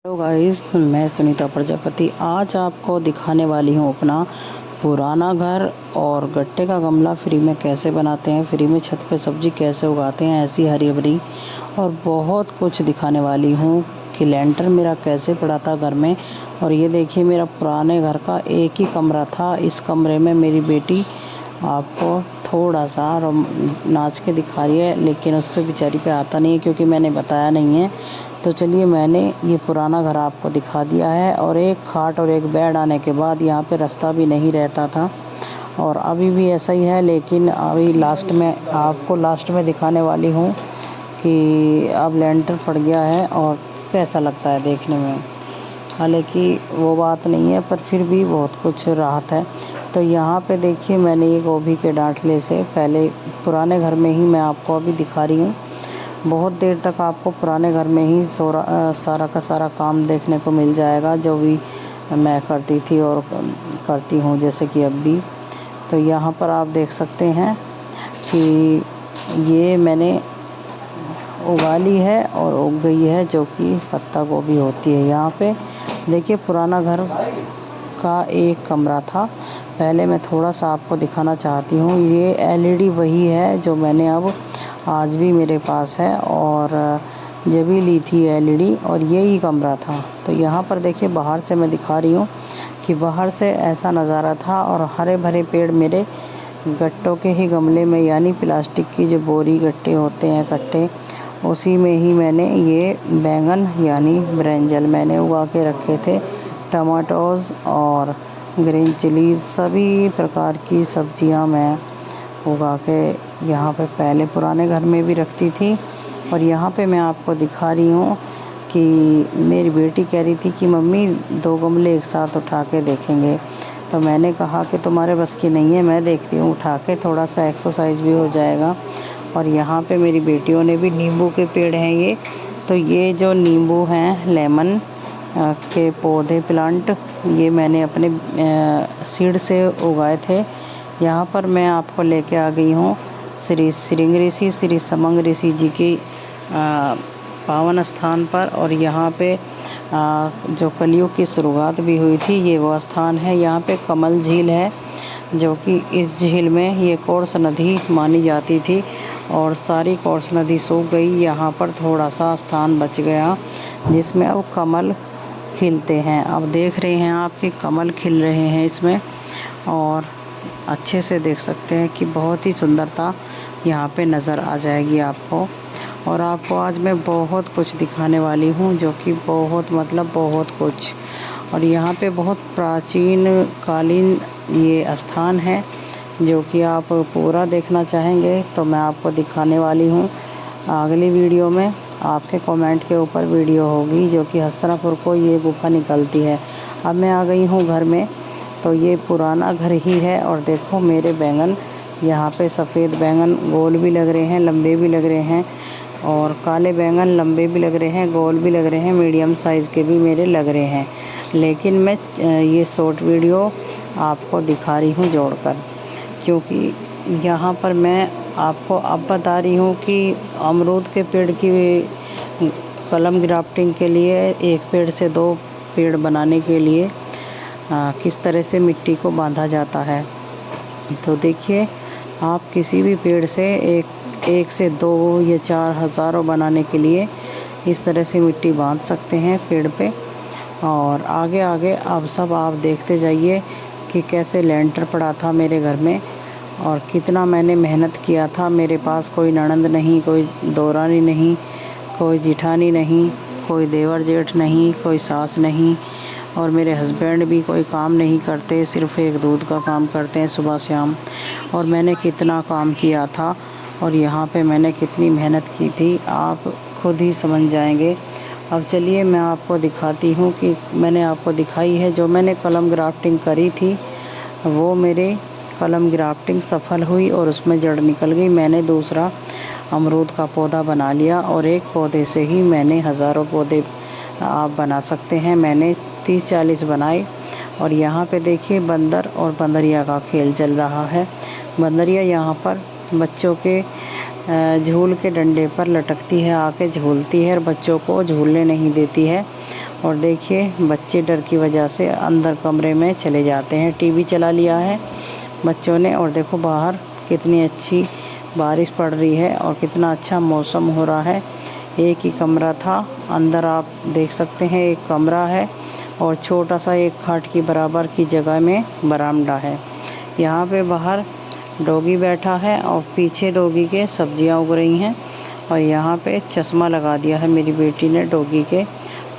Hello guys, मैं सुनीता प्रजापति आज आपको दिखाने वाली हूँ अपना पुराना घर और गट्टे का गमला फ्री में कैसे बनाते हैं, फ्री में छत पे सब्जी कैसे उगाते हैं ऐसी हरी भरी, और बहुत कुछ दिखाने वाली हूँ कि लेंटर मेरा कैसे पड़ा था घर में। और ये देखिए मेरा पुराने घर का एक ही कमरा था। इस कमरे में मेरी बेटी आपको थोड़ा सा नाच के दिखा रही है, लेकिन उस पर बेचारी पे आता नहीं है क्योंकि मैंने बताया नहीं है। तो चलिए मैंने ये पुराना घर आपको दिखा दिया है। और एक खाट और एक बेड आने के बाद यहाँ पे रास्ता भी नहीं रहता था, और अभी भी ऐसा ही है। लेकिन अभी लास्ट में दिखाने वाली हूँ कि अब लेंटर पड़ गया है और कैसा लगता है देखने में। हालांकि वो बात नहीं है, पर फिर भी बहुत कुछ राहत है। तो यहाँ पे देखिए मैंने ये गोभी के डांठले से पहले पुराने घर में ही मैं आपको अभी दिखा रही हूँ। बहुत देर तक आपको पुराने घर में ही सारा का सारा काम देखने को मिल जाएगा, जो भी मैं करती थी और करती हूँ, जैसे कि अब भी। तो यहाँ पर आप देख सकते हैं कि ये मैंने उगा ली है और उग गई है, जो कि पत्ता गोभी होती है। यहाँ पे देखिए पुराना घर का एक कमरा था। पहले मैं थोड़ा सा आपको दिखाना चाहती हूँ। ये एलईडी वही है जो मैंने अब आज भी मेरे पास है, और जब भी ली थी एलईडी, और यही कमरा था। तो यहाँ पर देखिए बाहर से मैं दिखा रही हूँ कि बाहर से ऐसा नज़ारा था, और हरे भरे पेड़ मेरे गट्टों के ही गमले में, यानी प्लास्टिक की जो बोरी गट्टे होते हैं कट्टे, उसी में ही मैंने ये बैंगन यानी ब्रिंजल मैंने उगा के रखे थे। टमाटोज़ और ग्रीन चिलीज़ सभी प्रकार की सब्जियां मैं उगा के यहाँ पे पहले पुराने घर में भी रखती थी। और यहाँ पे मैं आपको दिखा रही हूँ कि मेरी बेटी कह रही थी कि मम्मी 2 गमले एक साथ उठा के देखेंगे। तो मैंने कहा कि तुम्हारे बस की नहीं है, मैं देखती हूँ उठा के, थोड़ा सा एक्सरसाइज भी हो जाएगा। और यहाँ पे मेरी बेटियों ने भी नींबू के पेड़ हैं ये। तो ये जो नींबू हैं लेमन के पौधे प्लांट, ये मैंने अपने सीड से उगाए थे। यहाँ पर मैं आपको लेके आ गई हूँ श्री श्रृंग ऋषि श्री समंग ऋषि जी की पावन स्थान पर। और यहाँ पे जो कलयुग की शुरुआत भी हुई थी, ये वो स्थान है। यहाँ पे कमल झील है, जो कि इस झील में ये कोर्स नदी मानी जाती थी, और सारी कोर्स नदी सूख गई। यहाँ पर थोड़ा सा स्थान बच गया जिसमें अब कमल खिलते हैं। अब देख रहे हैं आप कि कमल खिल रहे हैं इसमें, और अच्छे से देख सकते हैं कि बहुत ही सुंदरता यहाँ पे नज़र आ जाएगी आपको। और आपको आज मैं बहुत कुछ दिखाने वाली हूँ, जो कि बहुत कुछ। और यहाँ पे बहुत प्राचीन कालीन ये स्थान है, जो कि आप पूरा देखना चाहेंगे तो मैं आपको दिखाने वाली हूँ अगली वीडियो में। आपके कमेंट के ऊपर वीडियो होगी, जो कि हस्तिनापुर को ये गुफा निकलती है। अब मैं आ गई हूँ घर में, तो ये पुराना घर ही है। और देखो मेरे बैंगन, यहाँ पे सफ़ेद बैंगन गोल भी लग रहे हैं, लंबे भी लग रहे हैं, और काले बैंगन लंबे भी लग रहे हैं, गोल भी लग रहे हैं, मीडियम साइज़ के भी मेरे लग रहे हैं। लेकिन मैं ये शॉर्ट वीडियो आपको दिखा रही हूँ जोड़कर, क्योंकि यहाँ पर मैं आपको अब बता रही हूँ कि अमरूद के पेड़ की कलम ग्राफ्टिंग के लिए, एक पेड़ से 2 पेड़ बनाने के लिए किस तरह से मिट्टी को बांधा जाता है। तो देखिए आप किसी भी पेड़ से एक से 2 या 4 हज़ारों बनाने के लिए इस तरह से मिट्टी बांध सकते हैं पेड़ पे। और आगे अब सब आप देखते जाइए कि कैसे लेंटर पड़ा था मेरे घर में, और कितना मैंने मेहनत किया था। मेरे पास कोई ननंद नहीं, कोई दौरानी नहीं, कोई जिठानी नहीं, कोई देवर जेठ नहीं, कोई सास नहीं, और मेरे हस्बैंड भी कोई काम नहीं करते, सिर्फ एक दूध का काम करते हैं सुबह शाम। और मैंने कितना काम किया था, और यहाँ पे मैंने कितनी मेहनत की थी, आप खुद ही समझ जाएंगे। अब चलिए मैं आपको दिखाती हूँ कि मैंने आपको दिखाई है जो मैंने कलम ग्राफ्टिंग करी थी, वो मेरे कलम ग्राफ्टिंग सफल हुई और उसमें जड़ निकल गई। मैंने दूसरा अमरूद का पौधा बना लिया, और एक पौधे से ही मैंने हज़ारों पौधे आप बना सकते हैं। मैंने 30-40 बनाए। और यहाँ पे देखिए बंदर और बंदरिया का खेल चल रहा है। बंदरिया यहाँ पर बच्चों के झूल के डंडे पर लटकती है, आके झूलती है, और बच्चों को झूलने नहीं देती है। और देखिए बच्चे डर की वजह से अंदर कमरे में चले जाते हैं। टीवी चला लिया है बच्चों ने। और देखो बाहर कितनी अच्छी बारिश पड़ रही है और कितना अच्छा मौसम हो रहा है। एक ही कमरा था, अंदर आप देख सकते हैं एक कमरा है और छोटा सा एक खाट की बराबर की जगह में बरामदा है। यहाँ पे बाहर डॉगी बैठा है और पीछे डॉगी के सब्जियाँ उग रही हैं। और यहाँ पे चश्मा लगा दिया है मेरी बेटी ने डॉगी के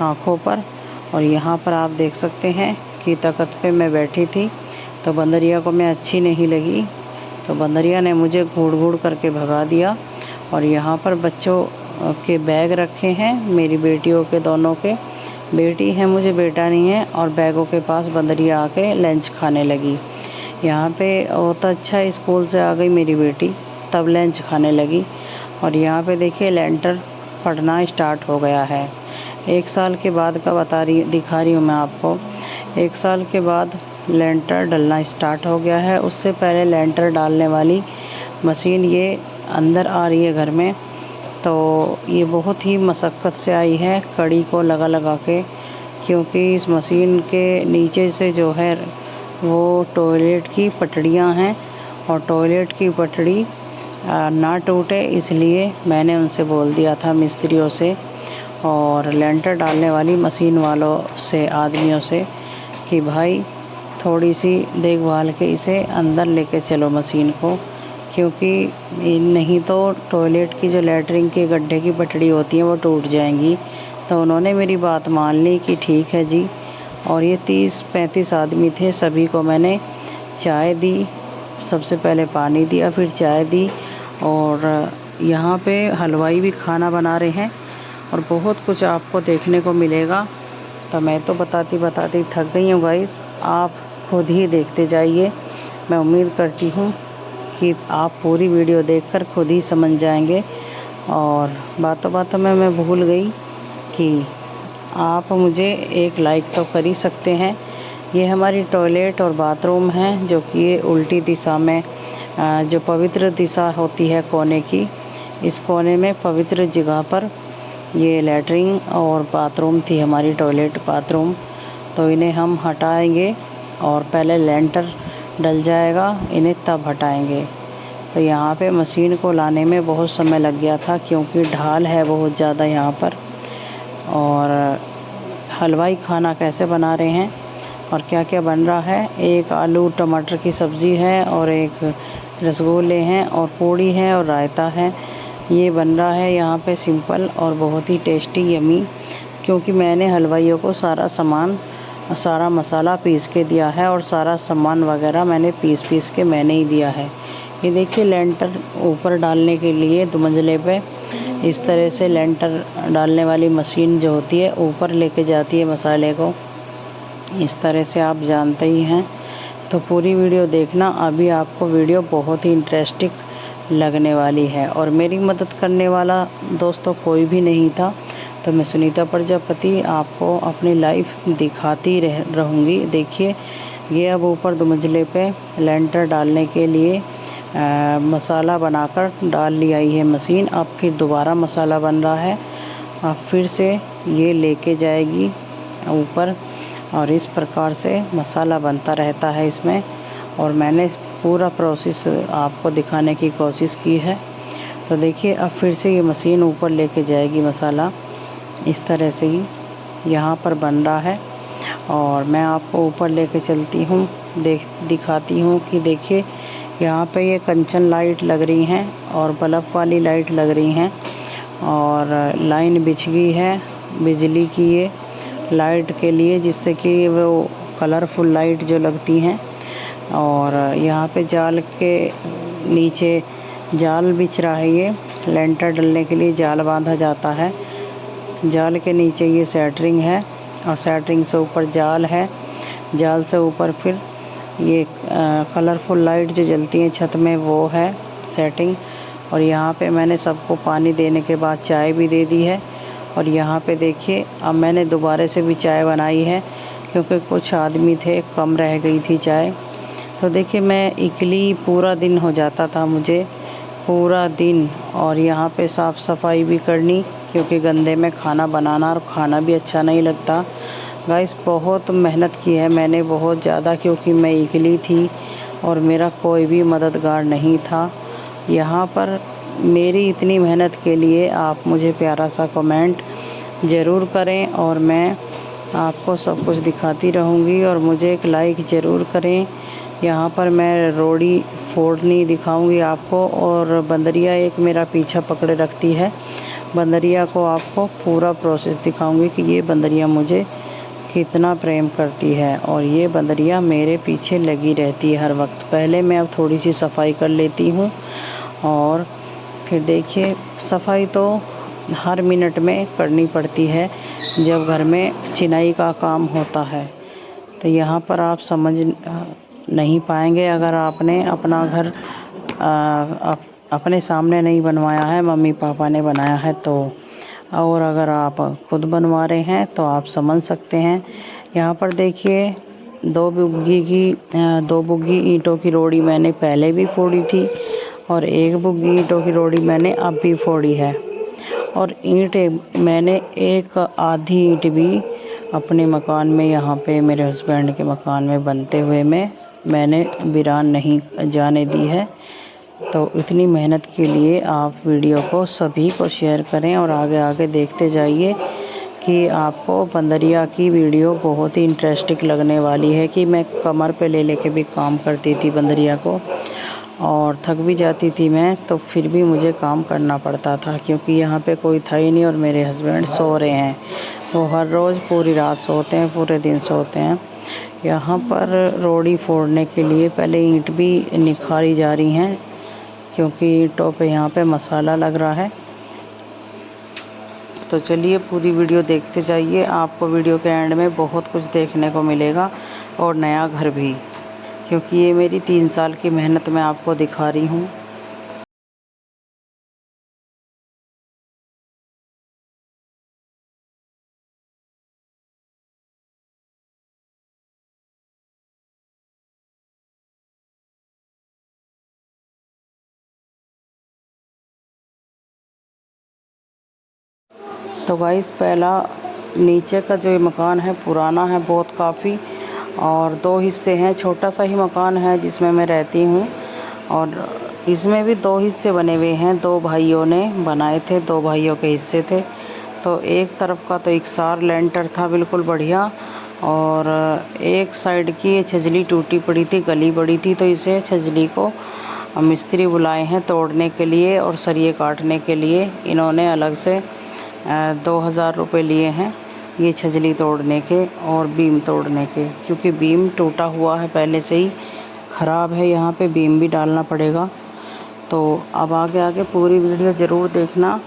आँखों पर। और यहाँ पर आप देख सकते हैं कि तख्त पे मैं बैठी थी तो बंदरिया को मैं अच्छी नहीं लगी, तो बंदरिया ने मुझे घूर घूर करके भगा दिया। और यहाँ पर बच्चों के बैग रखे हैं, मेरी बेटियों के दोनों के। बेटी है मुझे, बेटा नहीं है। और बैगों के पास बंदरिया आके लंच खाने लगी। यहाँ पे बहुत अच्छा स्कूल से आ गई मेरी बेटी, तब लंच खाने लगी। और यहाँ पे देखिए लेंटर पड़ना स्टार्ट हो गया है। 1 साल के बाद का दिखा रही हूँ मैं आपको। 1 साल के बाद लेंटर डलना स्टार्ट हो गया है। उससे पहले लेंटर डालने वाली मशीन ये अंदर आ रही है घर में, तो ये बहुत ही मशक्क़त से आई है कड़ी को लगा लगा के, क्योंकि इस मशीन के नीचे से जो है वो टॉयलेट की पटड़ियाँ हैं और टॉयलेट की पटड़ी ना टूटे, इसलिए मैंने उनसे बोल दिया था मिस्त्रियों से और लेंटर डालने वाली मशीन वालों से, आदमियों से, कि भाई थोड़ी सी देखभाल के इसे अंदर लेके चलो मशीन को, क्योंकि नहीं तो टॉयलेट की जो लैट्रिन के गड्ढे की पटड़ी होती है वो टूट जाएंगी। तो उन्होंने मेरी बात मान ली कि ठीक है जी। और ये 30-35 आदमी थे, सभी को मैंने चाय दी, सबसे पहले पानी दिया फिर चाय दी। और यहाँ पे हलवाई भी खाना बना रहे हैं और बहुत कुछ आपको देखने को मिलेगा। तो मैं तो बताती बताती थक गई हूँ गाइस, आप खुद ही देखते जाइए। मैं उम्मीद करती हूँ कि आप पूरी वीडियो देखकर खुद ही समझ जाएंगे। और बातों बातों में मैं भूल गई कि आप मुझे एक लाइक तो कर ही सकते हैं। ये हमारी टॉयलेट और बाथरूम है, जो कि ये उल्टी दिशा में जो पवित्र दिशा होती है कोने की, इस कोने में पवित्र जगह पर ये लैट्रिन और बाथरूम थी हमारी, टॉयलेट बाथरूम। तो इन्हें हम हटाएंगे और पहले लेंटर डल जाएगा, इन्हें तब हटाएंगे। तो यहाँ पे मशीन को लाने में बहुत समय लग गया था, क्योंकि ढाल है बहुत ज़्यादा यहाँ पर। और हलवाई खाना कैसे बना रहे हैं और क्या क्या बन रहा है, एक आलू टमाटर की सब्ज़ी है और एक रसगुल्ले हैं और पूड़ी है और रायता है। ये बन रहा है यहाँ पे सिंपल और बहुत ही टेस्टी यमी, क्योंकि मैंने हलवाइयों को सारा मसाला पीस के दिया है और सारा सामान वगैरह मैंने पीस के मैंने ही दिया है। ये देखिए लेंटर ऊपर डालने के लिए 2 मंजिले पे इस तरह से लेंटर डालने वाली मशीन जो होती है ऊपर लेके जाती है मसाले को, इस तरह से आप जानते ही हैं। तो पूरी वीडियो देखना, अभी आपको वीडियो बहुत ही इंटरेस्टिंग लगने वाली है। और मेरी मदद करने वाला दोस्तों कोई भी नहीं था, तो मैं सुनीता प्रजापति आपको अपनी लाइफ दिखाती रहूँगी। देखिए ये अब ऊपर 2 मंजिले पे लेंटर डालने के लिए मसाला बनाकर डाल ली आई है मशीन। अब फिर दोबारा मसाला बन रहा है, अब फिर से ये लेके जाएगी ऊपर और इस प्रकार से मसाला बनता रहता है इसमें। और मैंने पूरा प्रोसेस आपको दिखाने की कोशिश की है। तो देखिए अब फिर से ये मशीन ऊपर लेके जाएगी मसाला, इस तरह से ही यहाँ पर बन रहा है। और मैं आपको ऊपर लेके चलती हूँ, दिखाती हूँ कि देखिए यहाँ पे ये कंचन लाइट लग रही हैं और बल्ब वाली लाइट लग रही हैं और लाइन बिछ गई है बिजली की ये लाइट के लिए, जिससे कि वो कलरफुल लाइट जो लगती हैं। और यहाँ पे जाल के नीचे जाल बिछ रहा है, ये लेंटर डलने के लिए जाल बांधा जाता है। जाल के नीचे ये सेटरिंग है और सेटरिंग से ऊपर जाल है, जाल से ऊपर फिर ये कलरफुल लाइट जो जलती है छत में वो है सेटिंग। और यहाँ पे मैंने सबको पानी देने के बाद चाय भी दे दी है। और यहाँ पे देखिए अब मैंने दोबारा से भी चाय बनाई है, क्योंकि कुछ आदमी थे, कम रह गई थी चाय। तो देखिए मैं अकेली पूरा दिन हो जाता था मुझे, पूरा दिन। और यहाँ पे साफ़ सफाई भी करनी क्योंकि गंदे में खाना बनाना और खाना भी अच्छा नहीं लगता। गाइस बहुत मेहनत की है मैंने, बहुत ज़्यादा, क्योंकि मैं अकेली थी और मेरा कोई भी मददगार नहीं था। यहाँ पर मेरी इतनी मेहनत के लिए आप मुझे प्यारा सा कमेंट ज़रूर करें और मैं आपको सब कुछ दिखाती रहूँगी, और मुझे एक लाइक ज़रूर करें। यहाँ पर मैं रोड़ी फोड़नी दिखाऊंगी आपको, और बंदरिया एक मेरा पीछा पकड़े रखती है। बंदरिया को आपको पूरा प्रोसेस दिखाऊंगी कि ये बंदरिया मुझे कितना प्रेम करती है, और ये बंदरिया मेरे पीछे लगी रहती है हर वक्त। पहले मैं अब थोड़ी सी सफाई कर लेती हूँ, और फिर देखिए सफाई तो हर मिनट में करनी पड़ती है जब घर में चिनाई का काम होता है। तो यहाँ पर आप समझ नहीं पाएंगे अगर आपने अपना घर अपने सामने नहीं बनवाया है, मम्मी पापा ने बनाया है तो, और अगर आप खुद बनवा रहे हैं तो आप समझ सकते हैं। यहाँ पर देखिए दो बुग्गी ईंटों की रोड़ी मैंने पहले भी फोड़ी थी, और एक बुग्गी ईंटों की रोड़ी मैंने अब भी फोड़ी है। और ईंट मैंने एक आधी ईंट भी अपने मकान में, यहाँ पे मेरे हस्बैंड के मकान में बनते हुए मैंने वीरान नहीं जाने दी है। तो इतनी मेहनत के लिए आप वीडियो को सभी को शेयर करें और आगे आगे देखते जाइए कि आपको बंदरिया की वीडियो बहुत ही इंटरेस्टिंग लगने वाली है। कि मैं कमर पे ले लेके भी काम करती थी बंदरिया को, और थक भी जाती थी मैं, तो फिर भी मुझे काम करना पड़ता था क्योंकि यहाँ पे कोई था ही नहीं, और मेरे हस्बैंड सो रहे हैं। वो हर रोज़ पूरी रात सोते हैं, पूरे दिन सोते हैं। यहाँ पर रोड़ी फोड़ने के लिए पहले ईंट भी निखारी जा रही हैं, क्योंकि ईंटों पे यहाँ पे मसाला लग रहा है। तो चलिए पूरी वीडियो देखते जाइए, आपको वीडियो के एंड में बहुत कुछ देखने को मिलेगा, और नया घर भी, क्योंकि ये मेरी 3 साल की मेहनत मैं आपको दिखा रही हूँ। तो गाइस पहला नीचे का जो मकान है पुराना है बहुत काफ़ी, और 2 हिस्से हैं। छोटा सा ही मकान है जिसमें मैं रहती हूँ, और इसमें भी 2 हिस्से बने हुए हैं। 2 भाइयों ने बनाए थे, 2 भाइयों के हिस्से थे। तो एक तरफ का तो एकसार लेंटर था बिल्कुल बढ़िया, और एक साइड की छजली टूटी पड़ी थी, गली पड़ी थी। तो इसे छजली को मिस्त्री बुलाए हैं तोड़ने के लिए और सरिये काटने के लिए। इन्होंने अलग से 2000 रुपये लिए हैं ये छजली तोड़ने के और बीम तोड़ने के, क्योंकि बीम टूटा हुआ है पहले से ही, ख़राब है। यहाँ पे बीम भी डालना पड़ेगा। तो अब आगे आगे पूरी वीडियो ज़रूर देखना।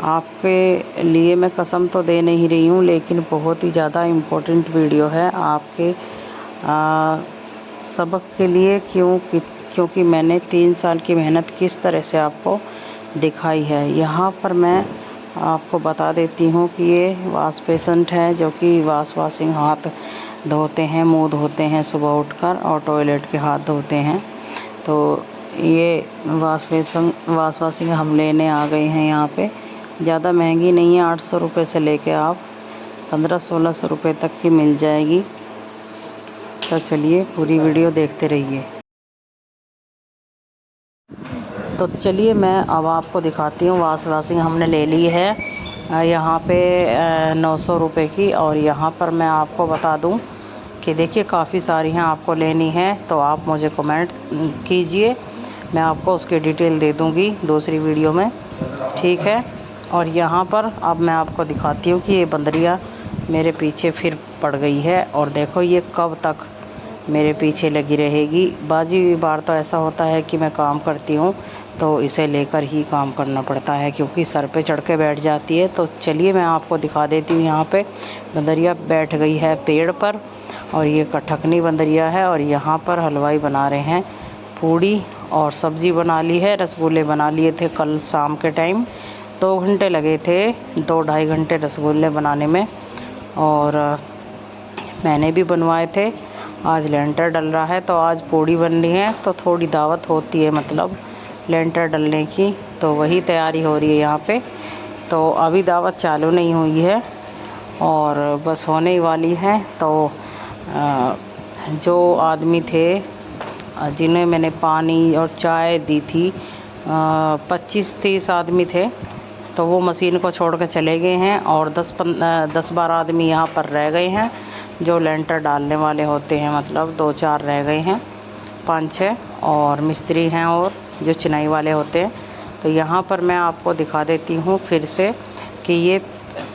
आपके लिए मैं कसम तो दे नहीं रही हूँ, लेकिन बहुत ही ज़्यादा इम्पोर्टेंट वीडियो है आपके सबक के लिए। क्योंकि मैंने 3 साल की मेहनत किस तरह से आपको दिखाई है। यहाँ पर मैं आपको बता देती हूँ कि ये वाश पेशेंट है, जो कि वाशिंग हाथ धोते हैं, मुंह धोते हैं सुबह उठकर, और टॉयलेट के हाथ धोते हैं। तो ये वाशिंग हम लेने आ गए हैं यहाँ पे। ज़्यादा महंगी नहीं है, 800 रुपये से लेके आप 1500-1600 रुपये तक की मिल जाएगी। तो चलिए पूरी वीडियो देखते रहिए। तो चलिए मैं अब आपको दिखाती हूँ। वाशिंग हमने ले ली है यहाँ पे 900 रुपये की, और यहाँ पर मैं आपको बता दूँ कि देखिए काफ़ी सारी हैं, आपको लेनी है तो आप मुझे कमेंट कीजिए, मैं आपको उसकी डिटेल दे दूँगी दूसरी वीडियो में, ठीक है। और यहाँ पर अब मैं आपको दिखाती हूँ कि ये बंदरिया मेरे पीछे फिर पड़ गई है, और देखो ये कब तक मेरे पीछे लगी रहेगी। बाजी बार तो ऐसा होता है कि मैं काम करती हूँ तो इसे लेकर ही काम करना पड़ता है, क्योंकि सर पे चढ़ के बैठ जाती है। तो चलिए मैं आपको दिखा देती हूँ। यहाँ पे बंदरिया बैठ गई है पेड़ पर, और ये कठकनी बंदरिया है। और यहाँ पर हलवाई बना रहे हैं पूड़ी, और सब्ज़ी बना ली है, रसगुल्ले बना लिए थे कल शाम के टाइम। 2 घंटे लगे थे, 2-2.5 घंटे रसगुल्ले बनाने में, और मैंने भी बनवाए थे। आज लेंटर डल रहा है तो आज पूड़ी बन रही है, तो थोड़ी दावत होती है मतलब लेंटर डलने की, तो वही तैयारी हो रही है यहाँ पे। तो अभी दावत चालू नहीं हुई है और बस होने ही वाली है। तो जो आदमी थे जिन्हें मैंने पानी और चाय दी थी, 25-30 आदमी थे, तो वो मशीन को छोड़ कर चले गए हैं और 10-12 आदमी यहाँ पर रह गए हैं जो लेंटर डालने वाले होते हैं। मतलब 2-4 रह गए हैं, 5-6 और मिस्त्री हैं और जो चिनाई वाले होते हैं। तो यहाँ पर मैं आपको दिखा देती हूँ फिर से कि ये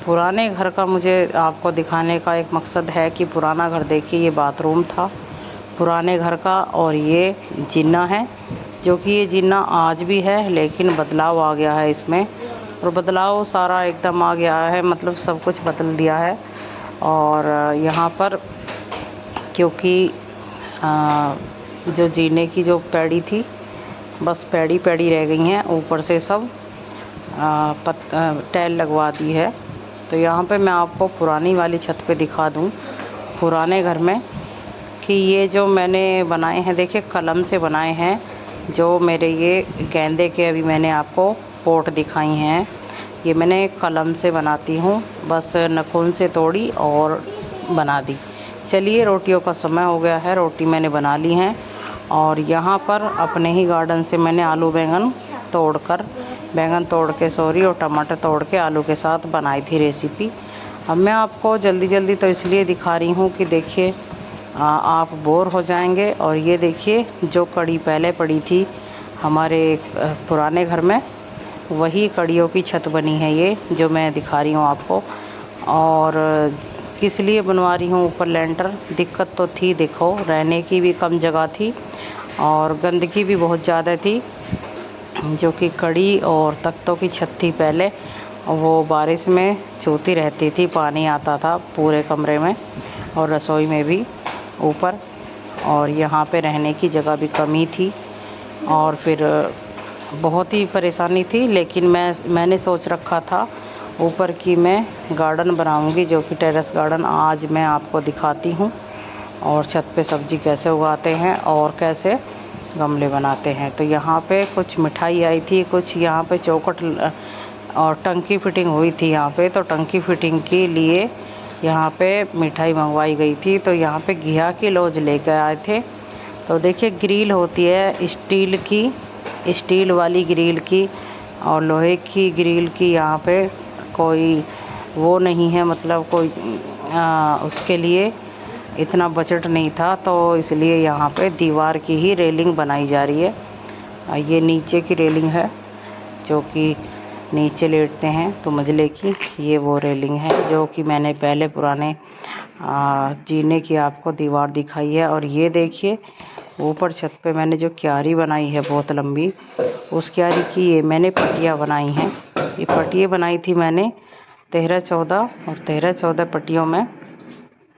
पुराने घर का मुझे आपको दिखाने का एक मकसद है कि पुराना घर देखिए, ये बाथरूम था पुराने घर का और ये जीना है, जो कि ये जीना आज भी है लेकिन बदलाव आ गया है इसमें, और बदलाव सारा एकदम आ गया है, मतलब सब कुछ बदल दिया है। और यहाँ पर क्योंकि जो जीने की जो पैड़ी थी, बस पैड़ी रह गई हैं, ऊपर से सब टाइल लगवा दी है। तो यहाँ पे मैं आपको पुरानी वाली छत पे दिखा दूँ पुराने घर में कि ये जो मैंने बनाए हैं, देखिए कलम से बनाए हैं। जो मेरे ये गेंदे के अभी मैंने आपको पोट दिखाई हैं, ये मैंने कलम से बनाती हूँ, बस नखून से तोड़ी और बना दी। चलिए रोटियों का समय हो गया है, रोटी मैंने बना ली हैं। और यहाँ पर अपने ही गार्डन से मैंने बैंगन तोड़ के और टमाटर तोड़ के आलू के साथ बनाई थी रेसिपी। अब मैं आपको जल्दी तो इसलिए दिखा रही हूँ कि देखिए आप बोर हो जाएंगे। और ये देखिए जो कड़ी पहले पड़ी थी हमारे पुराने घर में, वही कड़ियों की छत बनी है ये जो मैं दिखा रही हूँ आपको। और किस लिए बनवा रही हूँ ऊपर लेंटर, दिक्कत तो थी, देखो रहने की भी कम जगह थी और गंदगी भी बहुत ज़्यादा थी, जो कि कड़ी और तख्तों की छत थी पहले, वो बारिश में चूती रहती थी, पानी आता था पूरे कमरे में और रसोई में भी ऊपर, और यहाँ पे रहने की जगह भी कमी थी और फिर बहुत ही परेशानी थी। लेकिन मैंने सोच रखा था ऊपर की मैं गार्डन बनाऊंगी, जो कि टेरेस गार्डन आज मैं आपको दिखाती हूँ, और छत पे सब्ज़ी कैसे उगाते हैं और कैसे गमले बनाते हैं। तो यहाँ पे कुछ मिठाई आई थी, कुछ यहाँ पे चौखट और टंकी फिटिंग हुई थी यहाँ पे, तो टंकी फिटिंग के लिए यहाँ पे मिठाई मंगवाई गई थी। तो यहाँ पे घिया की लौज लेकर आए थे। तो देखिए ग्रिल होती है स्टील वाली ग्रिल की और लोहे की ग्रिल की, यहाँ पे कोई वो नहीं है, मतलब कोई उसके लिए इतना बजट नहीं था, तो इसलिए यहाँ पे दीवार की ही रेलिंग बनाई जा रही है। ये नीचे की रेलिंग है, जो कि नीचे लेटते हैं तो मंझले की, ये वो रेलिंग है जो कि मैंने पहले पुराने जीने की आपको दीवार दिखाई है। और ये देखिए ऊपर छत पे मैंने जो क्यारी बनाई है बहुत लंबी, उस क्यारी की ये मैंने पट्टियाँ बनाई हैं। ये पट्टियाँ बनाई थी मैंने 13-14 और 13-14 पट्टियों में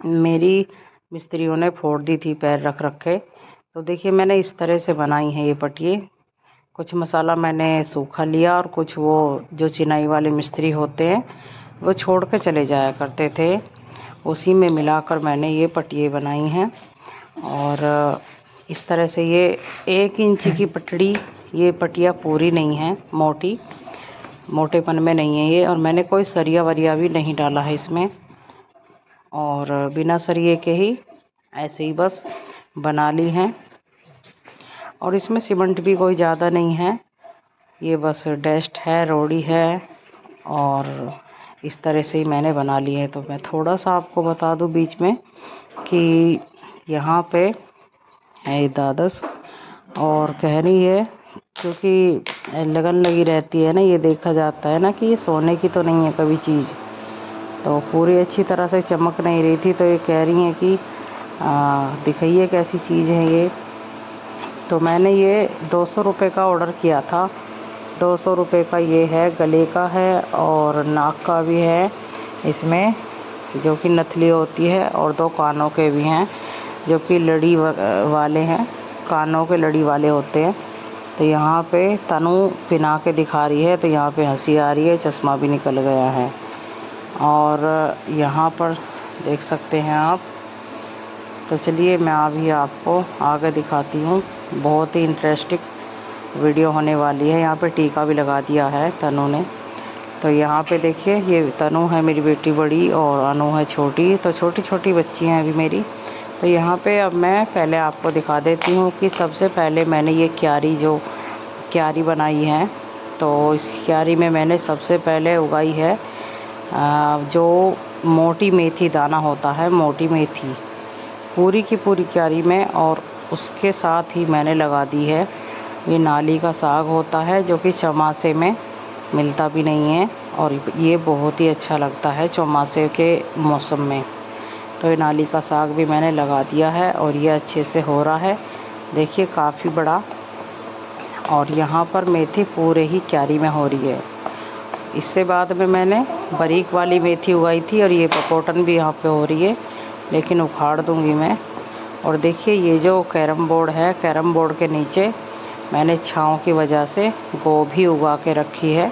मेरी मिस्त्रियों ने फोड़ दी थी पैर रख के। तो देखिए मैंने इस तरह से बनाई हैं ये पट्टियाँ। कुछ मसाला मैंने सूखा लिया और कुछ वो जो चिनाई वाले मिस्त्री होते हैं वो छोड़ के चले जाया करते थे, उसी में मिलाकर मैंने ये पट्टियाँ बनाई हैं। और इस तरह से ये 1 इंच की पटड़ी, ये पट्टियाँ पूरी नहीं है, मोटेपन में नहीं है ये। और मैंने कोई सरिया वरिया भी नहीं डाला है इसमें, और बिना सरिये के ही ऐसे ही बस बना ली हैं। और इसमें सीमेंट भी कोई ज़्यादा नहीं है, ये बस डस्ट है, रोड़ी है, और इस तरह से ही मैंने बना ली है। तो मैं थोड़ा सा आपको बता दूं बीच में कि यहाँ पे है दादस और कह रही है, क्योंकि लगन लगी रहती है ना, ये देखा जाता है ना कि ये सोने की तो नहीं है कभी चीज़, तो पूरी अच्छी तरह से चमक नहीं रही थी। तो ये कह रही हैं कि दिखाइए कैसी चीज़ है ये। तो मैंने ये 200 रुपये का ऑर्डर किया था, 200 रुपये का ये है, गले का है और नाक का भी है इसमें, जो कि नथली होती है, और 2 कानों के भी हैं जो कि लड़ी वाले हैं, कानों के लड़ी वाले होते हैं। तो यहाँ पे तनु पिना के दिखा रही है, तो यहाँ पे हंसी आ रही है, चश्मा भी निकल गया है। और यहाँ पर देख सकते हैं आप। तो चलिए मैं अभी आपको आगे दिखाती हूँ, बहुत ही इंटरेस्टिंग वीडियो होने वाली है। यहाँ पे टीका भी लगा दिया है तनु ने, तो यहाँ पे देखिए ये तनु है मेरी बेटी बड़ी और अनु है छोटी, तो छोटी छोटी बच्ची हैं अभी मेरी। तो यहाँ पे अब मैं पहले आपको दिखा देती हूँ कि सबसे पहले मैंने ये क्यारी बनाई है। तो इस क्यारी में मैंने सबसे पहले उगाई है जो मोटी मेथी दाना होता है, मोटी मेथी पूरी की पूरी क्यारी में। और उसके साथ ही मैंने लगा दी है ये नाली का साग होता है, जो कि चौमासे में मिलता भी नहीं है और ये बहुत ही अच्छा लगता है चौमासे के मौसम में। तो ये नाली का साग भी मैंने लगा दिया है और ये अच्छे से हो रहा है, देखिए काफ़ी बड़ा। और यहाँ पर मेथी पूरे ही क्यारी में हो रही है। इससे बाद में मैंने बारीक वाली मेथी उगाई थी और ये पपोटन भी यहाँ पे हो रही है, लेकिन उखाड़ दूँगी मैं। और देखिए ये जो कैरम बोर्ड है, कैरम बोर्ड के नीचे मैंने छाँव की वजह से गोभी उगा के रखी है,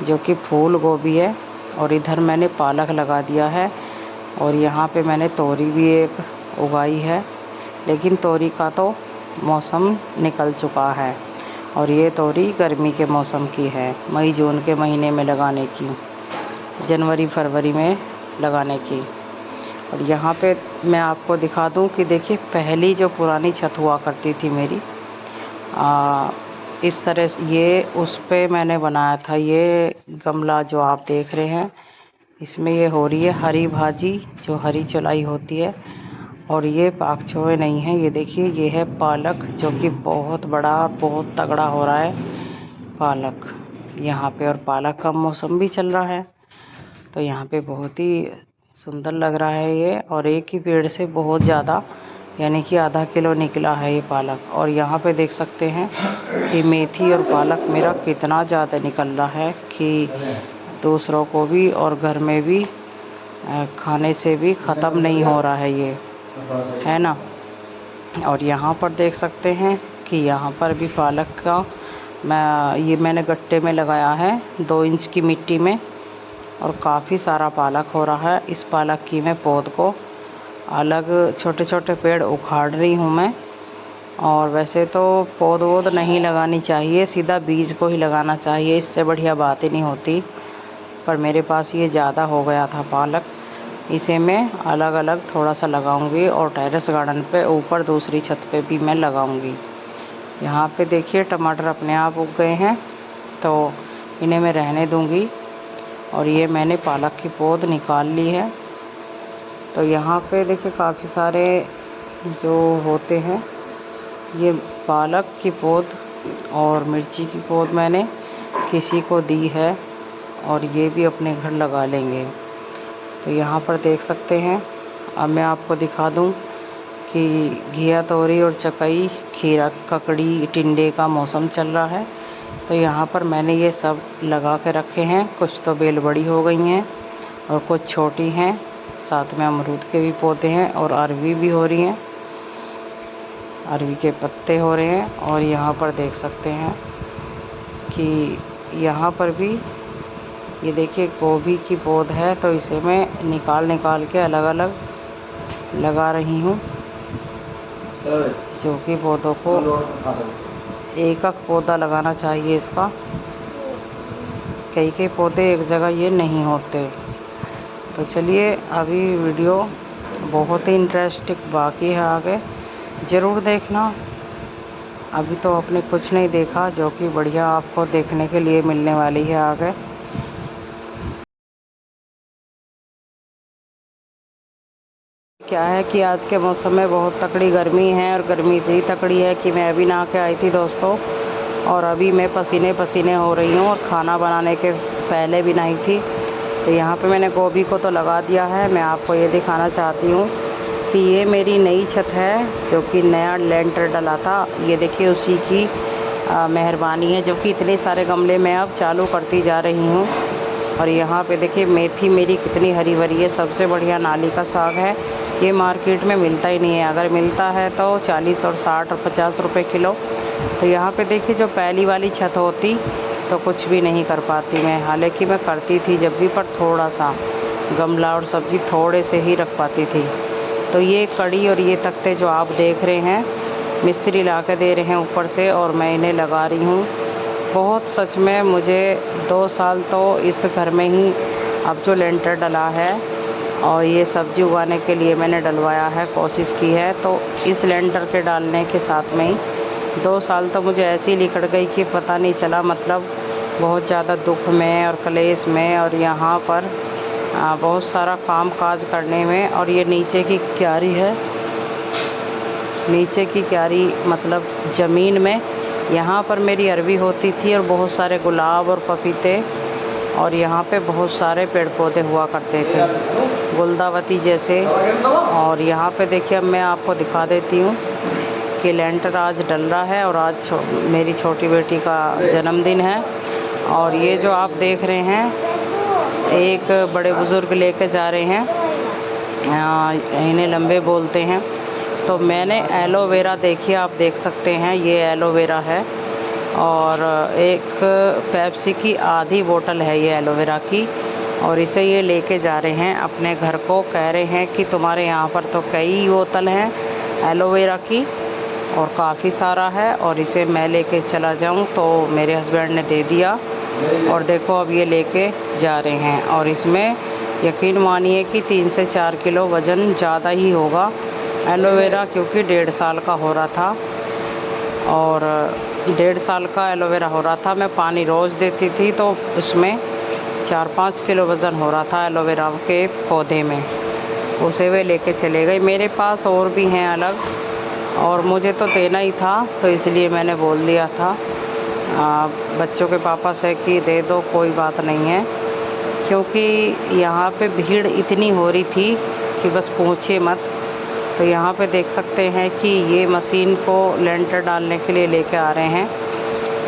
जो कि फूल गोभी है। और इधर मैंने पालक लगा दिया है और यहाँ पे मैंने तोरी भी एक उगाई है, लेकिन तोरी का तो मौसम निकल चुका है और ये तोरी गर्मी के मौसम की है, मई जून के महीने में लगाने की, जनवरी फरवरी में लगाने की। और यहाँ पे मैं आपको दिखा दूँ कि देखिए पहली जो पुरानी छत हुआ करती थी मेरी, इस तरह से ये उस पे मैंने बनाया था। ये गमला जो आप देख रहे हैं, इसमें ये हो रही है हरी भाजी, जो हरी चलाई होती है। और ये पाक छोए नहीं है, ये देखिए ये है पालक, जो कि बहुत बड़ा बहुत तगड़ा हो रहा है पालक यहाँ पे। और पालक का मौसम भी चल रहा है, तो यहाँ पे बहुत ही सुंदर लग रहा है ये। और एक ही पेड़ से बहुत ज़्यादा, यानी कि आधा किलो निकला है ये पालक। और यहाँ पे देख सकते हैं कि मेथी और पालक मेरा कितना ज़्यादा निकल रहा है कि दूसरों को भी और घर में भी खाने से भी ख़त्म नहीं हो रहा है ये, है ना। और यहाँ पर देख सकते हैं कि यहाँ पर भी पालक का मैंने गट्टे में लगाया है 2 इंच की मिट्टी में, और काफ़ी सारा पालक हो रहा है। इस पालक की मैं पौध को अलग छोटे छोटे पेड़ उखाड़ रही हूँ मैं। और वैसे तो पौध वोध नहीं लगानी चाहिए, सीधा बीज को ही लगाना चाहिए, इससे बढ़िया बात ही नहीं होती। पर मेरे पास ये ज़्यादा हो गया था पालक, इसे मैं अलग अलग थोड़ा सा लगाऊंगी और टेरेस गार्डन पे ऊपर दूसरी छत पे भी मैं लगाऊंगी। यहाँ पे देखिए टमाटर अपने आप उग गए हैं, तो इन्हें मैं रहने दूंगी। और ये मैंने पालक की पौध निकाल ली है। तो यहाँ पे देखिए काफ़ी सारे जो होते हैं, ये पालक की पौध और मिर्ची की पौध मैंने किसी को दी है और ये भी अपने घर लगा लेंगे। तो यहाँ पर देख सकते हैं। अब मैं आपको दिखा दूँ कि घिया तोरी और चकई, खीरा, ककड़ी, टिंडे का मौसम चल रहा है। तो यहाँ पर मैंने ये सब लगा के रखे हैं। कुछ तो बेल बड़ी हो गई हैं और कुछ छोटी हैं, साथ में अमरूद के भी पौधे हैं और अरवी भी हो रही हैं, अरवी के पत्ते हो रहे हैं। और यहाँ पर देख सकते हैं कि यहाँ पर भी ये देखिए गोभी की पौध है, तो इसे मैं निकाल के अलग अलग लगा रही हूँ, जो कि पौधों को एक एक पौधा लगाना चाहिए इसका, कई पौधे एक जगह ये नहीं होते। तो चलिए अभी वीडियो बहुत ही इंटरेस्टिंग बाकी है, आगे ज़रूर देखना। अभी तो आपने कुछ नहीं देखा, जो कि बढ़िया आपको देखने के लिए मिलने वाली है आगे। क्या है कि आज के मौसम में बहुत तकड़ी गर्मी है और गर्मी इतनी तकड़ी है कि मैं अभी नहा के आई थी दोस्तों, और अभी मैं पसीने पसीने हो रही हूँ और खाना बनाने के पहले भी नहाई थी। तो यहाँ पे मैंने गोभी को तो लगा दिया है। मैं आपको ये दिखाना चाहती हूँ कि ये मेरी नई छत है, जो कि नया लेंटर डला था। ये देखिए उसी की मेहरबानी है, जो कि इतने सारे गमले में अब चालू करती जा रही हूँ। और यहाँ पे देखिए मेथी मेरी कितनी हरी भरी है। सबसे बढ़िया नाली का साग है, ये मार्केट में मिलता ही नहीं है, अगर मिलता है तो 40 और 60 और 50 रुपए किलो। तो यहाँ पे देखिए जो पहली वाली छत होती तो कुछ भी नहीं कर पाती मैं, हालांकि मैं करती थी जब भी, पर थोड़ा सा गमला और सब्ज़ी थोड़े से ही रख पाती थी। तो ये कड़ी और ये तख्ते जो आप देख रहे हैं, मिस्त्री ला के दे रहे हैं ऊपर से, और मैं इन्हें लगा रही हूँ बहुत सच में मुझे 2 साल तो इस घर में ही अब जो लेंटर डला है और ये सब्ज़ी उगाने के लिए मैंने डलवाया है, कोशिश की है, तो इस लेंटर के डालने के साथ में ही 2 साल तो मुझे ऐसी निकल गई कि पता नहीं चला। मतलब बहुत ज़्यादा दुख में और कलेश में, और यहाँ पर बहुत सारा काम काज करने में। और ये नीचे की क्यारी है, नीचे की क्यारी मतलब ज़मीन में, यहाँ पर मेरी अरवी होती थी और बहुत सारे गुलाब और पपीते, और यहाँ पे बहुत सारे पेड़ पौधे हुआ करते थे, गुलदावती जैसे। और यहाँ पे देखिए, अब मैं आपको दिखा देती हूँ कि लेंटर आज डल रहा है और आज मेरी छोटी बेटी का जन्मदिन है। और ये जो आप देख रहे हैं, एक बड़े बुज़ुर्ग लेके जा रहे हैं, इन्हें लंबे बोलते हैं। तो मैंने एलोवेरा, देखिए आप देख सकते हैं, ये एलोवेरा है और एक पेप्सी की आधी बोतल है ये एलोवेरा की, और इसे ये लेके जा रहे हैं अपने घर को। कह रहे हैं कि तुम्हारे यहाँ पर तो कई बोतल हैं एलोवेरा की और काफ़ी सारा है, और इसे मैं लेके चला जाऊँ। तो मेरे हस्बैंड ने दे दिया और देखो अब ये लेके जा रहे हैं। और इसमें यकीन मानिए कि 3 से 4 किलो वज़न ज़्यादा ही होगा एलोवेरा, क्योंकि 1.5 साल का हो रहा था। और 1.5 साल का एलोवेरा हो रहा था, मैं पानी रोज़ देती थी, तो उसमें 4-5 किलो वज़न हो रहा था एलोवेरा के पौधे में। उसे वे लेके चले गए। मेरे पास और भी हैं अलग, और मुझे तो देना ही था, तो इसलिए मैंने बोल दिया था बच्चों के पापा से कि दे दो, कोई बात नहीं है। क्योंकि यहाँ पे भीड़ इतनी हो रही थी कि बस पूछिए मत। तो यहाँ पे देख सकते हैं कि ये मशीन को लेंटर डालने के लिए लेके आ रहे हैं,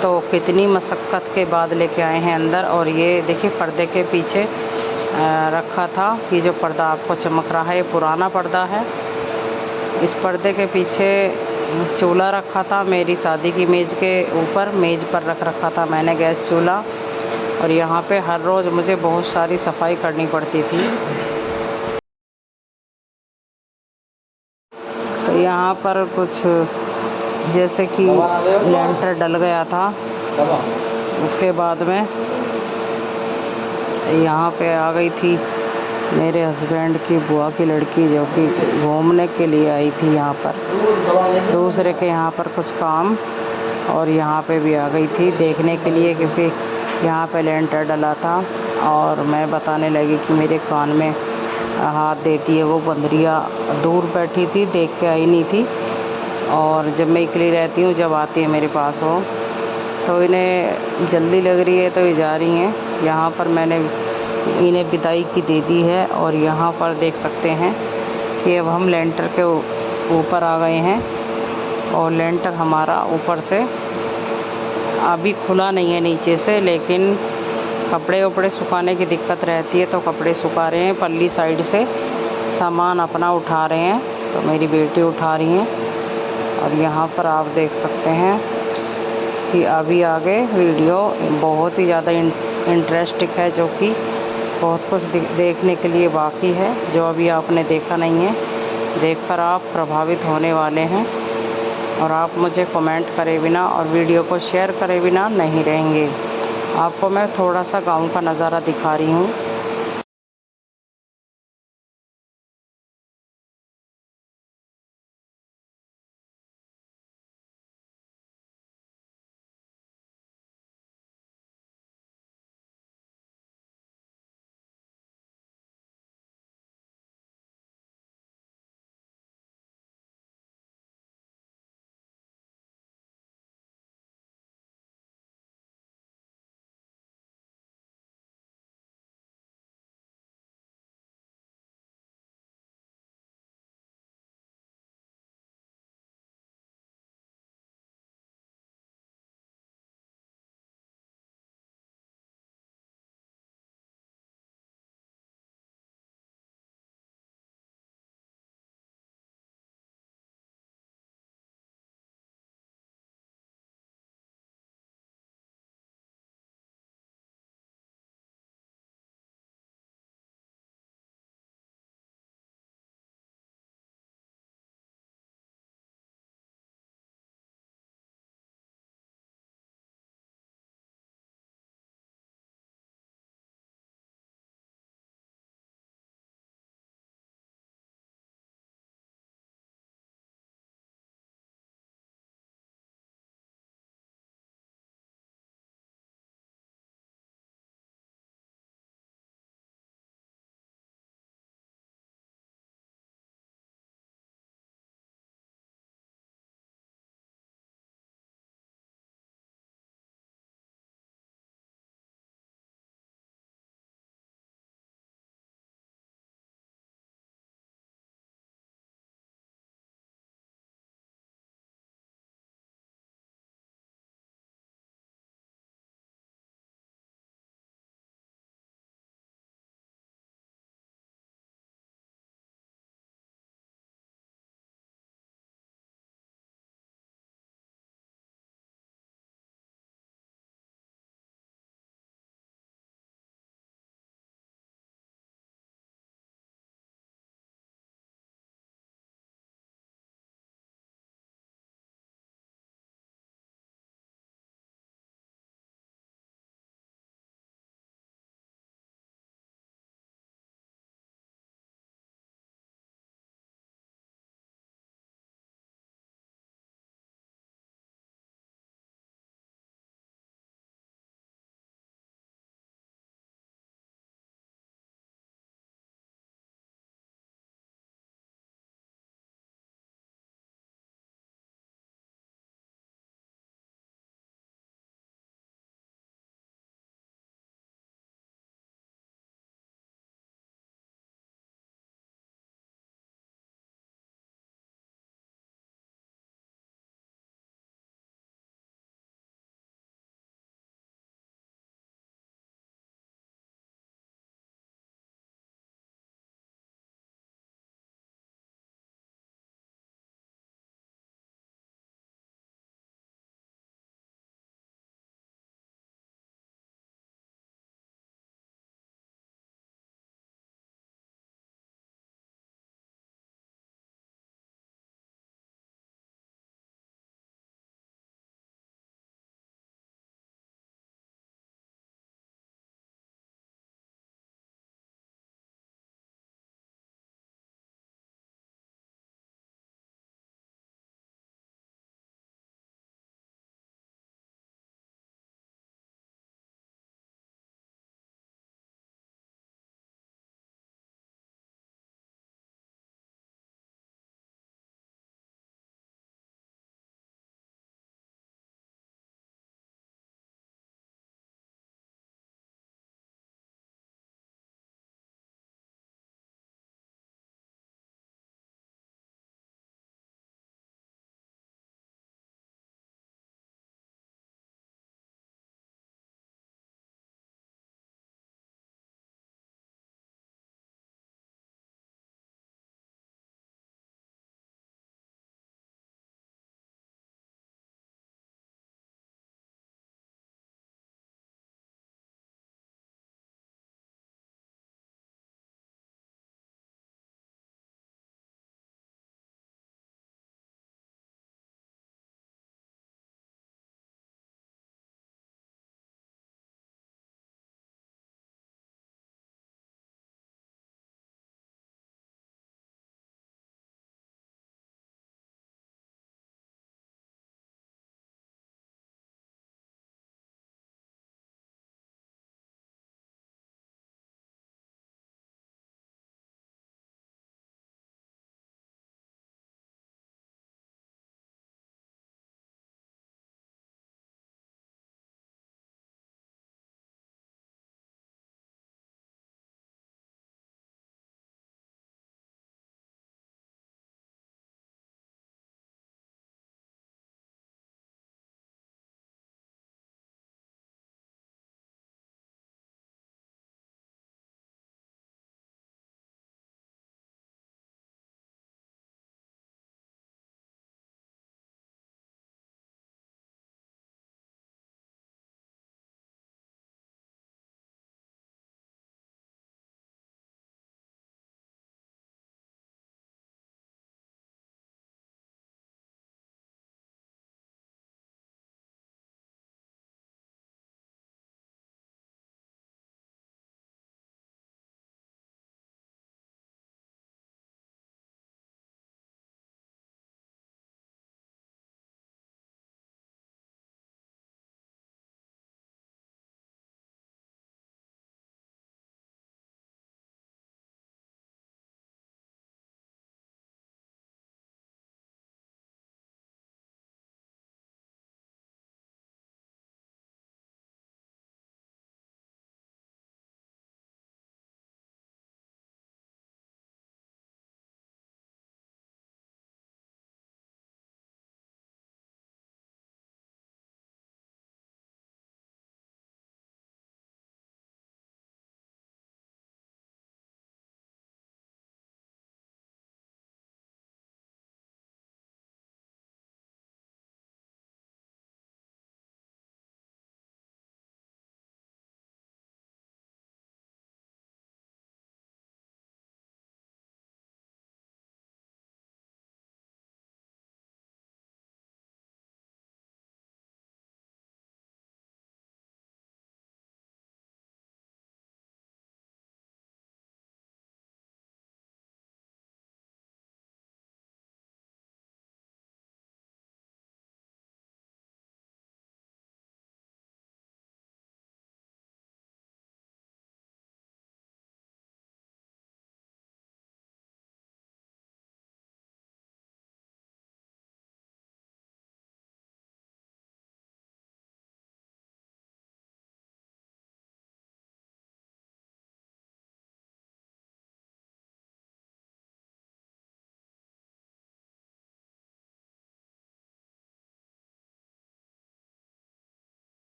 तो कितनी मशक्क़त के बाद लेके आए हैं अंदर। और ये देखिए पर्दे के पीछे रखा था, ये जो पर्दा आपको चमक रहा है ये पुराना पर्दा है। इस पर्दे के पीछे चूल्हा रखा था, मेरी शादी की मेज़ के ऊपर, मेज़ पर रख रखा था मैंने गैस चूल्हा। और यहाँ पे हर रोज़ मुझे बहुत सारी सफाई करनी पड़ती थी। तो यहाँ पर कुछ जैसे कि लेंटर डल गया था, उसके बाद में यहाँ पे आ गई थी मेरे हस्बैंड की बुआ की लड़की, जो कि घूमने के लिए आई थी यहाँ पर, दूसरे के यहाँ पर कुछ काम, और यहाँ पे भी आ गई थी देखने के लिए, क्योंकि यहाँ पे लेंटर डला था। और मैं बताने लगी कि मेरे कान में हाथ देती है। वो बंदरिया दूर बैठी थी, देख के आई नहीं थी, और जब मैं अकेली रहती हूँ, जब आती है मेरे पास वो, तो इन्हें जल्दी लग रही है तो ये जा रही हैं। यहाँ पर मैंने इन्हें विदाई की दे दी है। और यहाँ पर देख सकते हैं कि अब हम लेंटर के ऊपर आ गए हैं, और लेंटर हमारा ऊपर से अभी खुला नहीं है नीचे से, लेकिन कपड़े वपड़े सुखाने की दिक्कत रहती है, तो कपड़े सुखा रहे हैं। पल्ली साइड से सामान अपना उठा रहे हैं, तो मेरी बेटी उठा रही हैं। और यहाँ पर आप देख सकते हैं कि अभी आगे वीडियो बहुत ही ज़्यादा इंटरेस्टिंग है, जो कि बहुत कुछ देखने के लिए बाकी है, जो अभी आपने देखा नहीं है। देखकर आप प्रभावित होने वाले हैं, और आप मुझे कमेंट करे बिना और वीडियो को शेयर करे बिना नहीं रहेंगे। आपको मैं थोड़ा सा गांव का नज़ारा दिखा रही हूँ।